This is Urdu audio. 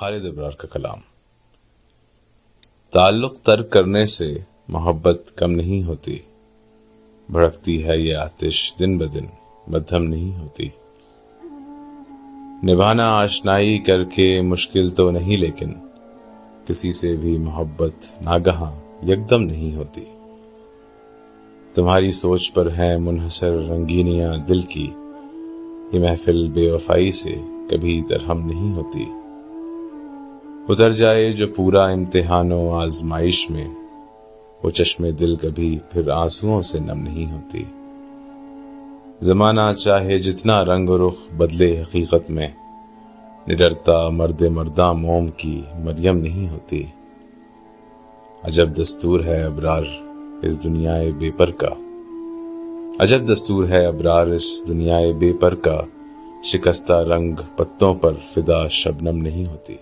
خالد ابرار کا کلام۔ تعلق ترک کرنے سے محبت کم نہیں ہوتی، بھڑکتی ہے یہ آتش دن بدن مدھم نہیں ہوتی۔ نبھانا آشنائی کر کے مشکل تو نہیں، لیکن کسی سے بھی محبت ناگہاں یکدم نہیں ہوتی۔ تمہاری سوچ پر ہیں منحصر رنگینیاں دل کی، یہ محفل بے وفائی سے کبھی درہم نہیں ہوتی۔ اتر جائے جو پورا امتحان و آزمائش میں، وہ چشم دل کبھی پھر آنسوؤں سے نم نہیں ہوتی۔ زمانہ چاہے جتنا رنگ و رخ بدلے، حقیقت میں نڈرتا مرد مرداں موم کی مریم نہیں ہوتی۔ عجب دستور ہے ابرار اس دنیائے بے پر کا، عجب دستور ہے ابرار اس دنیائے بے پر کا، شکستہ رنگ پتوں پر فدا شبنم نہیں ہوتی۔